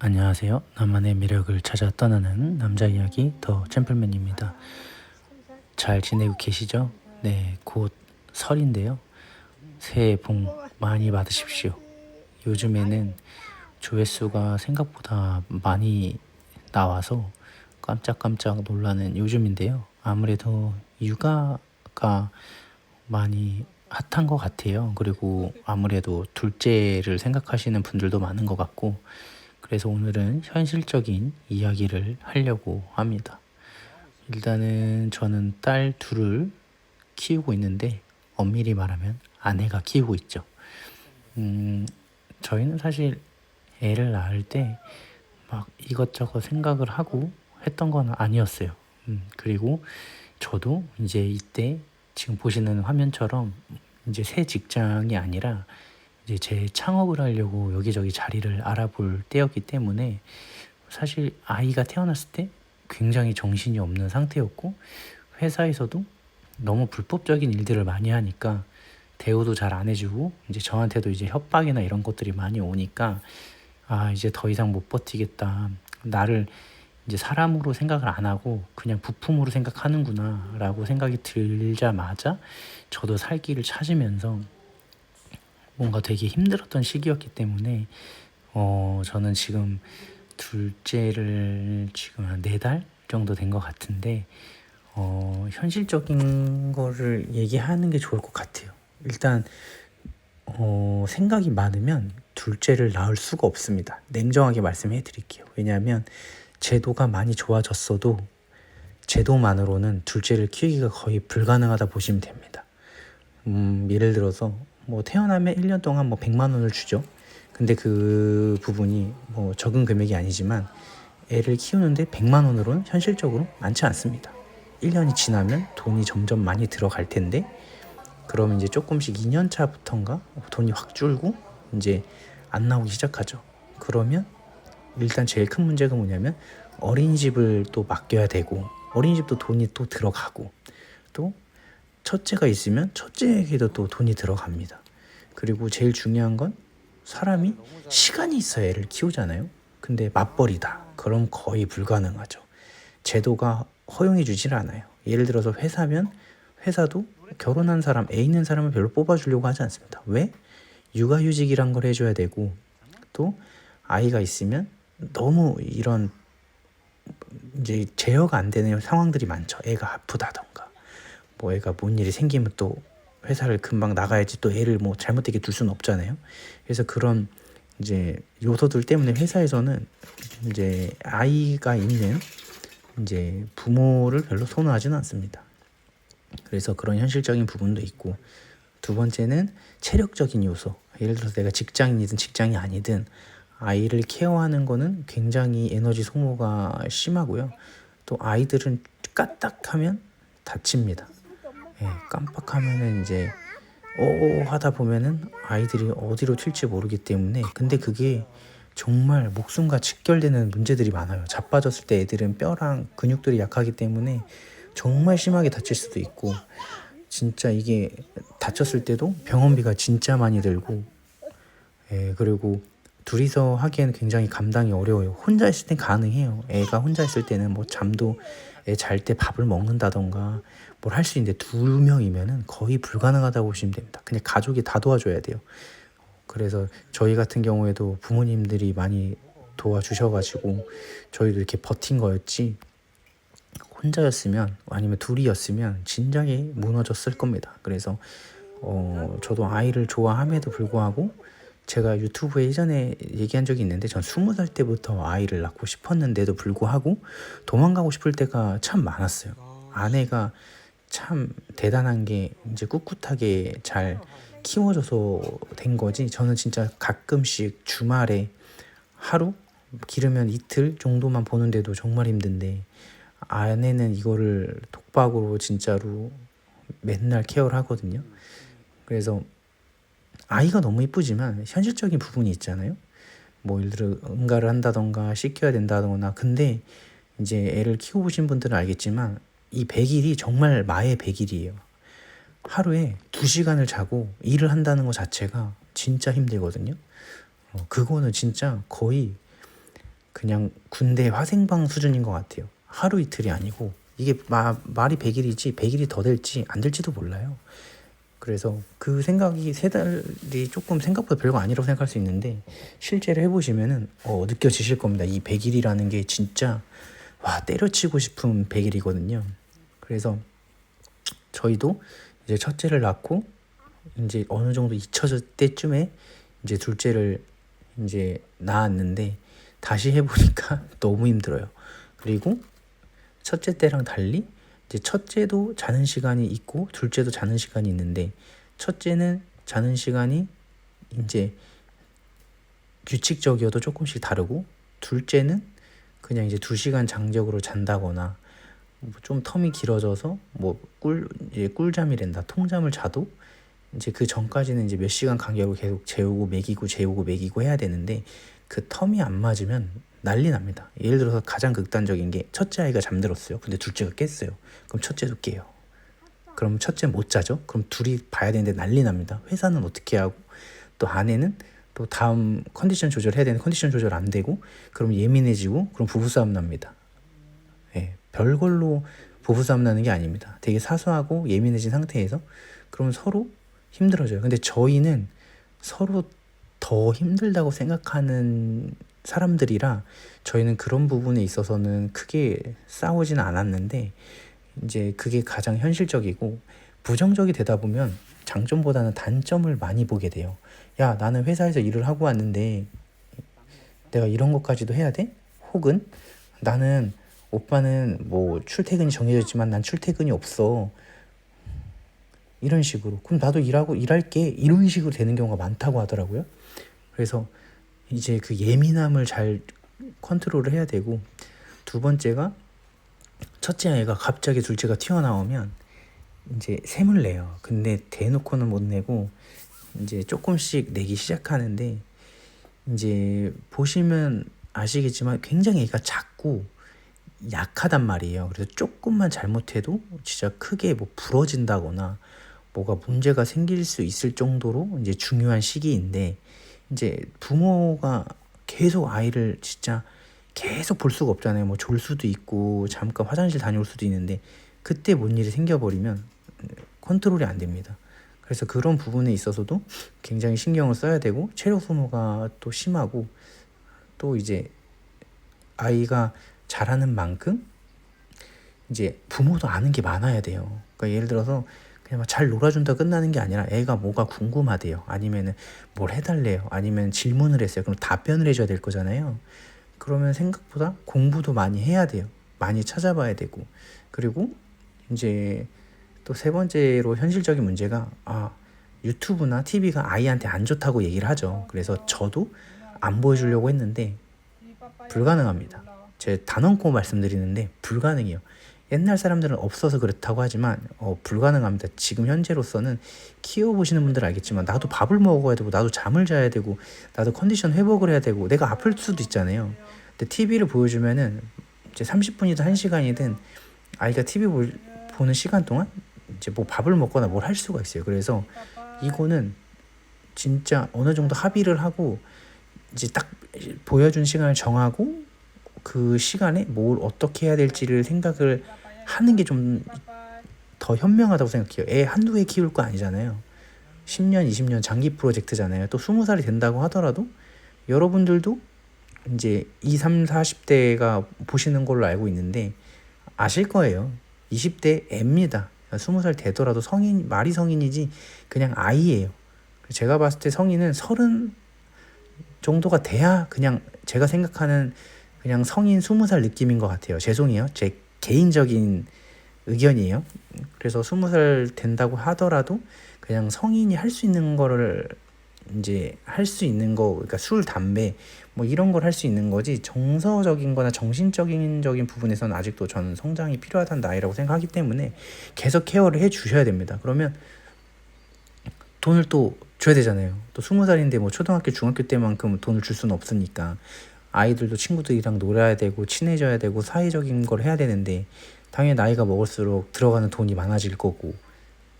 안녕하세요. 나만의 매력을 찾아 떠나는 남자 이야기 더 챔플맨입니다. 잘 지내고 계시죠? 네, 곧 설인데요. 새해 복 많이 받으십시오. 요즘에는 조회수가 생각보다 많이 나와서 깜짝깜짝 놀라는 요즘인데요. 아무래도 육아가 많이 핫한 것 같아요. 그리고 아무래도 둘째를 생각하시는 분들도 많은 것 같고, 그래서 오늘은 현실적인 이야기를 하려고 합니다. 일단은 저는 딸 둘을 키우고 있는데, 엄밀히 말하면 아내가 키우고 있죠. 저희는 사실 애를 낳을 때 막 이것저것 생각을 하고 했던 건 아니었어요. 그리고 저도 이제 이때 지금 보시는 화면처럼 이제 새 직장이 아니라 이제 제 창업을 하려고 여기저기 자리를 알아볼 때였기 때문에 사실 아이가 태어났을 때 굉장히 정신이 없는 상태였고, 회사에서도 너무 불법적인 일들을 많이 하니까 대우도 잘 안 해주고, 이제 저한테도 이제 협박이나 이런 것들이 많이 오니까 이제 더 이상 못 버티겠다. 나를 이제 사람으로 생각을 안 하고 그냥 부품으로 생각하는구나 라고 생각이 들자마자 저도 살 길을 찾으면서 뭔가 되게 힘들었던 시기였기 때문에 저는 지금 둘째를 지금 한 4달 정도 된 것 같은데, 현실적인 거를 얘기하는 게 좋을 것 같아요. 일단 생각이 많으면 둘째를 낳을 수가 없습니다. 냉정하게 말씀해 드릴게요. 왜냐하면 제도가 많이 좋아졌어도 제도만으로는 둘째를 키우기가 거의 불가능하다 보시면 됩니다. 예를 들어서 뭐 태어나면 1년 동안 뭐 100만 원을 주죠. 근데 그 부분이 뭐 적은 금액이 아니지만 애를 키우는데 100만 원으로는 현실적으로 많지 않습니다. 1년이 지나면 돈이 점점 많이 들어갈 텐데, 그러면 이제 조금씩 2년 차부터인가 돈이 확 줄고 이제 안 나오기 시작하죠. 그러면 일단 제일 큰 문제가 뭐냐면 어린이집을 또 맡겨야 되고, 어린이집도 돈이 또 들어가고, 또 첫째가 있으면 첫째에게도 또 돈이 들어갑니다. 그리고 제일 중요한 건 사람이 시간이 있어야 애를 키우잖아요. 근데 맞벌이다. 그럼 거의 불가능하죠. 제도가 허용해 주질 않아요. 예를 들어서 회사면 회사도 결혼한 사람, 애 있는 사람을 별로 뽑아주려고 하지 않습니다. 왜? 육아휴직이란 걸 해줘야 되고, 또 아이가 있으면 너무 이런 이제 제어가 안 되는 상황들이 많죠. 애가 아프다던가, 뭐 애가 뭔 일이 생기면 또 회사를 금방 나가야지, 또 애를 뭐 잘못되게 둘 수는 없잖아요. 그래서 그런 이제 요소들 때문에 회사에서는 이제 아이가 있는 이제 부모를 별로 선호하지는 않습니다. 그래서 그런 현실적인 부분도 있고, 두 번째는 체력적인 요소. 예를 들어서 내가 직장인이든 직장이 아니든 아이를 케어하는 거는 굉장히 에너지 소모가 심하고요. 또 아이들은 까딱하면 다칩니다. 깜빡하면은 이제 하다 보면은 아이들이 어디로 튈지 모르기 때문에, 근데 그게 정말 목숨과 직결되는 문제들이 많아요. 자빠졌을 때 애들은 뼈랑 근육들이 약하기 때문에 정말 심하게 다칠 수도 있고, 진짜 이게 다쳤을 때도 병원비가 진짜 많이 들고, 그리고 둘이서 하기에는 굉장히 감당이 어려워요. 혼자 있을 땐 가능해요. 애가 혼자 있을 때는 뭐 잠도, 애 잘 때 밥을 먹는다던가 뭘 할 수 있는데, 2명이면은 거의 불가능하다고 보시면 됩니다. 그냥 가족이 다 도와줘야 돼요. 그래서 저희 같은 경우에도 부모님들이 많이 도와주셔가지고 저희도 이렇게 버틴 거였지, 혼자였으면 아니면 둘이었으면 진작에 무너졌을 겁니다. 그래서 저도 아이를 좋아함에도 불구하고, 제가 유튜브에 예전에 얘기한 적이 있는데, 전 20살 때부터 아이를 낳고 싶었는데도 불구하고 도망가고 싶을 때가 참 많았어요. 아내가 참 대단한 게 이제 꿋꿋하게 잘 키워줘서 된 거지, 저는 진짜 가끔씩 주말에 하루, 길으면 이틀 정도만 보는데도 정말 힘든데, 아내는 이거를 독박으로 진짜로 맨날 케어를 하거든요. 그래서 아이가 너무 이쁘지만 현실적인 부분이 있잖아요. 뭐 예를 들어 응가를 한다던가 씻겨야 된다거나. 근데 이제 애를 키워보신 분들은 알겠지만 이 100일이 정말 마의 100일이에요. 하루에 2시간을 자고 일을 한다는 것 자체가 진짜 힘들거든요. 그거는 진짜 거의 그냥 군대 화생방 수준인 것 같아요. 하루 이틀이 아니고 이게 말이 100일이지 100일이 더 될지 안 될지도 몰라요. 그래서 그 생각이 3달이 조금 생각보다 별거 아니라고 생각할 수 있는데 실제로 해보시면은 느껴지실 겁니다. 이 100일이라는 게 진짜 때려치고 싶은 100일이거든요. 그래서 저희도 이제 첫째를 낳고 이제 어느 정도 잊혀질 때쯤에 이제 둘째를 이제 낳았는데 다시 해보니까 너무 힘들어요. 그리고 첫째 때랑 달리 이제 첫째도 자는 시간이 있고 둘째도 자는 시간이 있는데 첫째는 자는 시간이 이제 규칙적이어도 조금씩 다르고 둘째는 그냥 이제 2시간 장적으로 잔다거나 좀 텀이 길어져서 이제 꿀잠이란다 통잠을 자도 이제 그 전까지는 이제 몇 시간 간격으로 계속 재우고 먹이고 해야 되는데 그 텀이 안 맞으면 난리 납니다. 예를 들어서 가장 극단적인 게 첫째 아이가 잠들었어요. 근데 둘째가 깼어요. 그럼 첫째도 깨요. 그럼 첫째 못 자죠? 그럼 둘이 봐야 되는데 난리 납니다. 회사는 어떻게 하고 또 아내는 또 다음 컨디션 조절해야 되는데 컨디션 조절 안 되고 그럼 예민해지고 그럼 부부싸움 납니다. 별걸로 부부싸움 나는 게 아닙니다. 되게 사소하고 예민해진 상태에서 그럼 서로 힘들어져요. 근데 저희는 서로 더 힘들다고 생각하는 사람들이라 저희는 그런 부분에 있어서는 크게 싸우지는 않았는데 이제 그게 가장 현실적이고 부정적이 되다 보면 장점보다는 단점을 많이 보게 돼요. 야, 나는 회사에서 일을 하고 왔는데 내가 이런 것까지도 해야 돼? 혹은 나는 오빠는 출퇴근이 정해져 있지만 난 출퇴근이 없어. 이런 식으로. 그럼 나도 일할게. 이런 식으로 되는 경우가 많다고 하더라고요. 그래서 이제 그 예민함을 잘 컨트롤을 해야 되고 두 번째가 첫째 아이가 갑자기 둘째가 튀어나오면 이제 샘을 내요. 근데 대놓고는 못 내고 이제 조금씩 내기 시작하는데 이제 보시면 아시겠지만 굉장히 애가 작고 약하단 말이에요. 그래서 조금만 잘못해도 진짜 크게 부러진다거나 뭐가 문제가 생길 수 있을 정도로 이제 중요한 시기인데 이제 부모가 계속 아이를 진짜 계속 볼 수가 없잖아요. 졸 수도 있고 잠깐 화장실 다녀올 수도 있는데 그때 뭔 일이 생겨버리면 컨트롤이 안 됩니다. 그래서 그런 부분에 있어서도 굉장히 신경을 써야 되고 체력 소모가 또 심하고 또 이제 아이가 잘하는 만큼 이제 부모도 아는 게 많아야 돼요. 그러니까 예를 들어서 그냥 잘 놀아준다 끝나는 게 아니라 애가 뭐가 궁금하대요. 아니면은 뭘 해달래요. 아니면 질문을 했어요. 그럼 답변을 해줘야 될 거잖아요. 그러면 생각보다 공부도 많이 해야 돼요. 많이 찾아봐야 되고 그리고 이제 또 세 번째로 현실적인 문제가 유튜브나 TV가 아이한테 안 좋다고 얘기를 하죠. 그래서 저도 안 보여주려고 했는데 불가능합니다. 제가 단언코 말씀드리는데 불가능해요. 옛날 사람들은 없어서 그렇다고 하지만 불가능합니다. 지금 현재로서는 키워보시는 분들은 알겠지만 나도 밥을 먹어야 되고 나도 잠을 자야 되고 나도 컨디션 회복을 해야 되고 내가 아플 수도 있잖아요. 근데 TV를 보여주면은 이제 30분이든 1시간이든 아이가 TV 보는 시간 동안 이제 밥을 먹거나 뭘 할 수가 있어요. 그래서 이거는 진짜 어느 정도 합의를 하고 이제 딱 보여준 시간을 정하고 그 시간에 뭘 어떻게 해야 될지를 생각을 하는 게 좀 더 현명하다고 생각해요. 애 한두 해 키울 거 아니잖아요. 10년, 20년 장기 프로젝트잖아요. 또 20살이 된다고 하더라도 여러분들도 이제 20, 30, 40대가 보시는 걸로 알고 있는데 아실 거예요. 20대 애입니다. 20살 되더라도 말이 성인이지 그냥 아이예요. 제가 봤을 때 성인은 30 정도가 돼야 그냥 제가 생각하는 그냥 성인 20살 느낌인 것 같아요. 죄송해요. 제 개인적인 의견이에요. 그래서 20살 된다고 하더라도 그냥 성인이 할 수 있는 거를 이제 할 수 있는 거, 그러니까 술, 담배 이런 걸 할 수 있는 거지 정서적인 거나 정신적인 부분에서는 아직도 저는 성장이 필요하다는 나이라고 생각하기 때문에 계속 케어를 해 주셔야 됩니다. 그러면 돈을 또 줘야 되잖아요. 또 20살인데 초등학교, 중학교 때만큼 돈을 줄 수는 없으니까 아이들도 친구들이랑 놀아야 되고 친해져야 되고 사회적인 걸 해야 되는데 당연히 나이가 먹을수록 들어가는 돈이 많아질 거고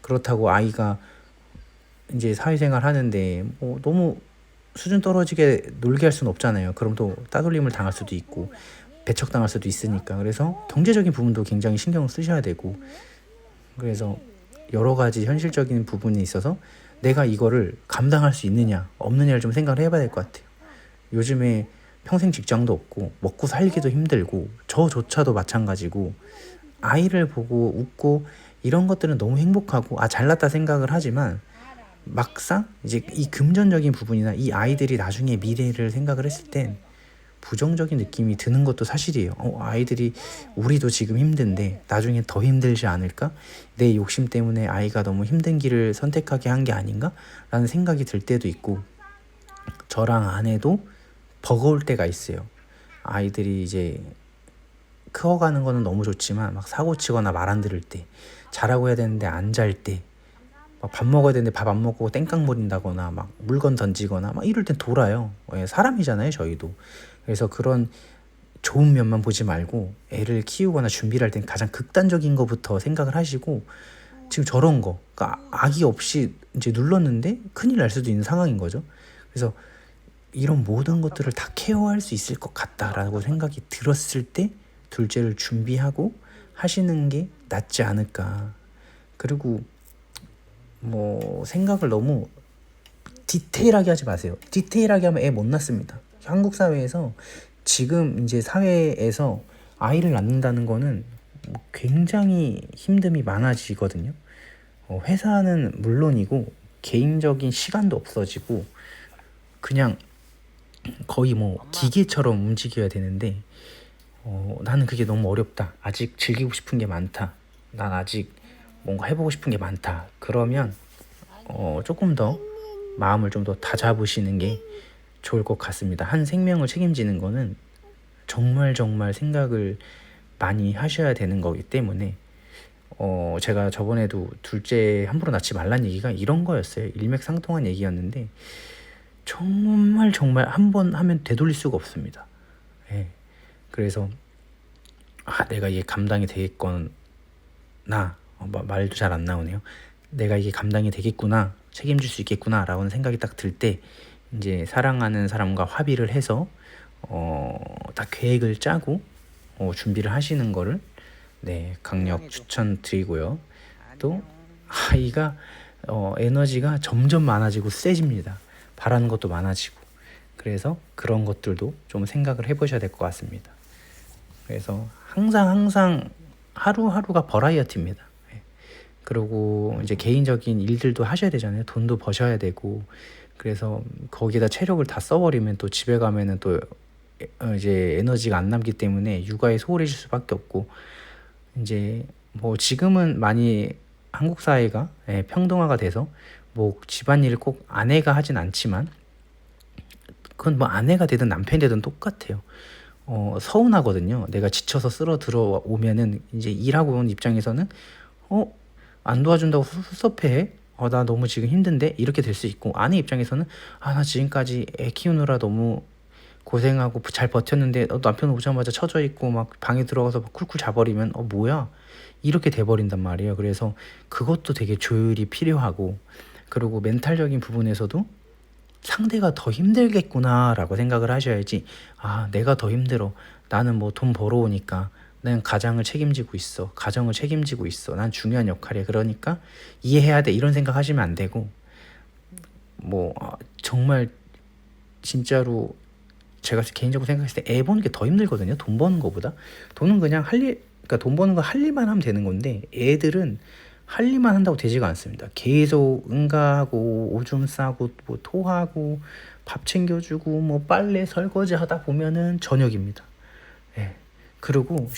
그렇다고 아이가 이제 사회생활 하는데 너무 수준 떨어지게 놀게 할 수는 없잖아요. 그럼 또 따돌림을 당할 수도 있고 배척당할 수도 있으니까. 그래서 경제적인 부분도 굉장히 신경을 쓰셔야 되고, 그래서 여러 가지 현실적인 부분에 있어서 내가 이거를 감당할 수 있느냐 없느냐를 좀 생각을 해봐야 될 것 같아요. 요즘에 평생 직장도 없고 먹고 살기도 힘들고 저조차도 마찬가지고, 아이를 보고 웃고 이런 것들은 너무 행복하고 잘났다 생각을 하지만, 막상 이제 이 금전적인 부분이나 이 아이들이 나중에 미래를 생각을 했을 땐 부정적인 느낌이 드는 것도 사실이에요. 아이들이, 우리도 지금 힘든데 나중에 더 힘들지 않을까? 내 욕심 때문에 아이가 너무 힘든 길을 선택하게 한 게 아닌가? 라는 생각이 들 때도 있고, 저랑 아내도 버거울 때가 있어요. 아이들이 이제 커가는 거는 너무 좋지만 막 사고 치거나 말 안 들을 때, 자라고 해야 되는데 안 잘 때, 막 밥 먹어야 되는데 밥 안 먹고 땡깡 부린다거나 막 물건 던지거나 막 이럴 땐 돌아요. 사람이잖아요, 저희도. 그래서 그런 좋은 면만 보지 말고 애를 키우거나 준비를 할 땐 가장 극단적인 것부터 생각을 하시고, 지금 저런 거, 그러니까 아기 없이 이제 눌렀는데 큰일 날 수도 있는 상황인 거죠. 그래서 이런 모든 것들을 다 케어할 수 있을 것 같다라고 생각이 들었을 때 둘째를 준비하고 하시는 게 낫지 않을까. 그리고 뭐 생각을 너무 디테일하게 하지 마세요. 디테일하게 하면 애 못 낳습니다. 한국 사회에서 지금 이제 사회에서 아이를 낳는다는 거는 굉장히 힘듦이 많아지거든요. 회사는 물론이고 개인적인 시간도 없어지고 그냥 거의 뭐 기계처럼 움직여야 되는데, 나는 그게 너무 어렵다. 아직 즐기고 싶은 게 많다. 난 아직 뭔가 해보고 싶은 게 많다. 그러면 조금 더 마음을 좀 더 다잡으시는 게 좋을 것 같습니다. 한 생명을 책임지는 거는 정말 정말 생각을 많이 하셔야 되는 거기 때문에, 제가 저번에도 둘째 함부로 낳지 말란 얘기가 이런 거였어요. 일맥상통한 얘기였는데 정말 정말 한 번 하면 되돌릴 수가 없습니다. 예. 그래서 내가 이게 감당이 되겠거나, 말도 잘 안 나오네요. 내가 이게 감당이 되겠구나, 책임질 수 있겠구나 라는 생각이 딱 들 때 이제 사랑하는 사람과 합의를 해서 딱 계획을 짜고 준비를 하시는 거를 강력 추천드리고요. 또 아이가 에너지가 점점 많아지고 세집니다. 바라는 것도 많아지고. 그래서 그런 것들도 좀 생각을 해보셔야 될 것 같습니다. 그래서 항상 하루하루가 버라이어티입니다. 그리고 이제 개인적인 일들도 하셔야 되잖아요. 돈도 버셔야 되고. 그래서 거기다 체력을 다 써버리면 또 집에 가면은 또 이제 에너지가 안 남기 때문에 육아에 소홀해질 수밖에 없고, 이제 뭐 지금은 많이 한국 사회가 평등화가 돼서 뭐 집안일을 꼭 아내가 하진 않지만, 그건 뭐 아내가 되든 남편이 되든 똑같아요. 서운하거든요. 내가 지쳐서 쓸어 들어오면은 이제 일하고 온 입장에서는 안 도와준다고 섭섭해. 나 너무 지금 힘든데 이렇게 될 수 있고, 아내 입장에서는 나 지금까지 애 키우느라 너무 고생하고 잘 버텼는데 남편 오자마자 처져 있고 막 방에 들어가서 막 쿨쿨 자버리면 뭐야 이렇게 돼버린단 말이에요. 그래서 그것도 되게 조율이 필요하고, 그리고 멘탈적인 부분에서도 상대가 더 힘들겠구나라고 생각을 하셔야지, 내가 더 힘들어, 나는 뭐 돈 벌어오니까 난 가장을 책임지고 있어, 가정을 책임지고 있어, 난 중요한 역할이야, 그러니까 이해해야 돼, 이런 생각 하시면 안 되고, 뭐 정말 진짜로 제가 개인적으로 생각했을 때 애 버는 게 더 힘들거든요. 돈 버는 거보다. 돈은 그냥 그러니까 돈 버는 거 할 일만 하면 되는 건데, 애들은 할 일만 한다고 되지가 않습니다. 계속 응가하고 오줌 싸고 뭐 토하고 밥 챙겨주고 뭐 빨래 설거지 하다 보면은 저녁입니다. 예. 그리고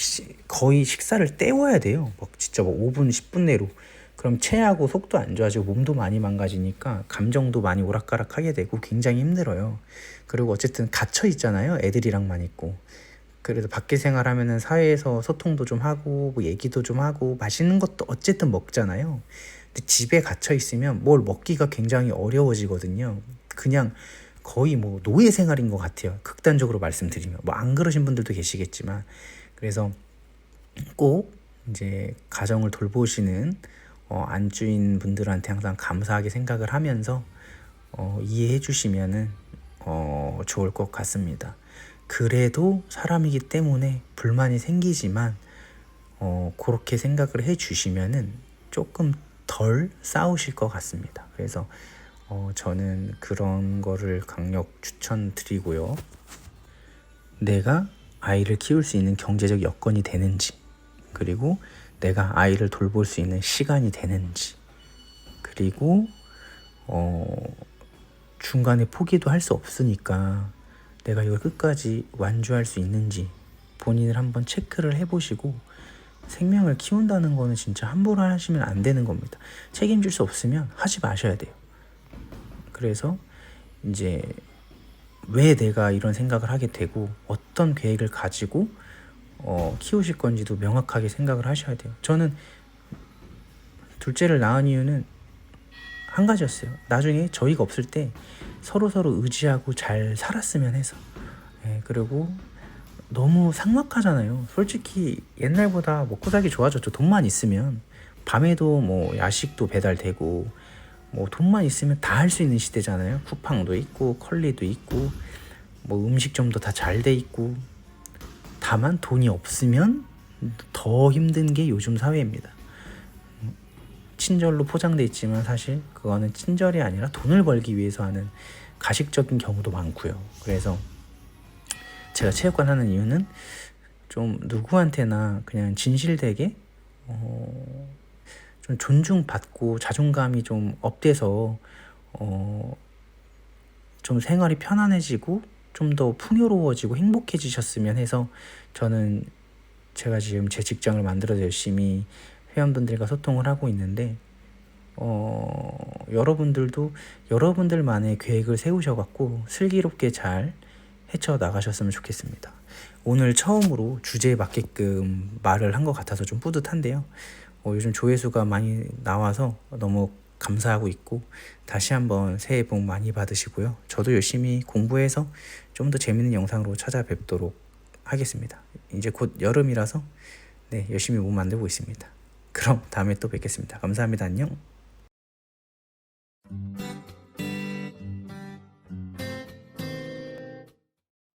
거의 식사를 때워야 돼요. 막 진짜 막 5분 10분 내로. 그럼 체하고 속도 안 좋아지고 몸도 많이 망가지니까 감정도 많이 오락가락하게 되고 굉장히 힘들어요. 그리고 어쨌든 갇혀 있잖아요. 애들이랑만 있고. 그래서 밖에 생활하면은 사회에서 소통도 좀 하고 뭐 얘기도 좀 하고 맛있는 것도 어쨌든 먹잖아요. 근데 집에 갇혀 있으면 뭘 먹기가 굉장히 어려워지거든요. 그냥 거의 뭐 노예 생활인 것 같아요. 극단적으로 말씀드리면. 뭐 안 그러신 분들도 계시겠지만. 그래서 꼭 이제 가정을 돌보시는 안주인 분들한테 항상 감사하게 생각을 하면서 이해해 주시면은 좋을 것 같습니다. 그래도 사람이기 때문에 불만이 생기지만 그렇게 생각을 해주시면은 조금 덜 싸우실 것 같습니다. 그래서 저는 그런 거를 강력 추천드리고요. 내가 아이를 키울 수 있는 경제적 여건이 되는지, 그리고 내가 아이를 돌볼 수 있는 시간이 되는지, 그리고 중간에 포기도 할 수 없으니까 내가 이걸 끝까지 완주할 수 있는지 본인을 한번 체크를 해보시고, 생명을 키운다는 거는 진짜 함부로 하시면 안 되는 겁니다. 책임질 수 없으면 하지 마셔야 돼요. 그래서 이제 왜 내가 이런 생각을 하게 되고 어떤 계획을 가지고 키우실 건지도 명확하게 생각을 하셔야 돼요. 저는 둘째를 낳은 이유는 한 가지였어요. 나중에 저희가 없을 때 서로 의지하고 잘 살았으면 해서. 그리고 너무 삭막하잖아요. 솔직히 옛날보다 먹고 살기 좋아졌죠. 돈만 있으면 밤에도 뭐 야식도 배달되고 뭐 돈만 있으면 다 할 수 있는 시대잖아요. 쿠팡도 있고 컬리도 있고 뭐 음식점도 다 잘 돼 있고. 다만 돈이 없으면 더 힘든 게 요즘 사회입니다. 친절로 포장돼 있지만 사실 그거는 친절이 아니라 돈을 벌기 위해서 하는 가식적인 경우도 많고요. 그래서 제가 체육관 하는 이유는 좀 누구한테나 그냥 진실되게 좀 존중받고 자존감이 좀 업돼서 좀 생활이 편안해지고 좀 더 풍요로워지고 행복해지셨으면 해서 저는 제가 지금 제 직장을 만들어서 열심히 회원분들과 소통을 하고 있는데 여러분들도 여러분들만의 계획을 세우셔갖고 슬기롭게 잘 헤쳐나가셨으면 좋겠습니다. 오늘 처음으로 주제에 맞게끔 말을 한 것 같아서 좀 뿌듯한데요. 요즘 조회수가 많이 나와서 너무 감사하고 있고, 다시 한번 새해 복 많이 받으시고요. 저도 열심히 공부해서 좀 더 재밌는 영상으로 찾아뵙도록 하겠습니다. 이제 곧 여름이라서 열심히 몸 만들고 있습니다. 그럼 다음에 또 뵙겠습니다. 감사합니다. 안녕.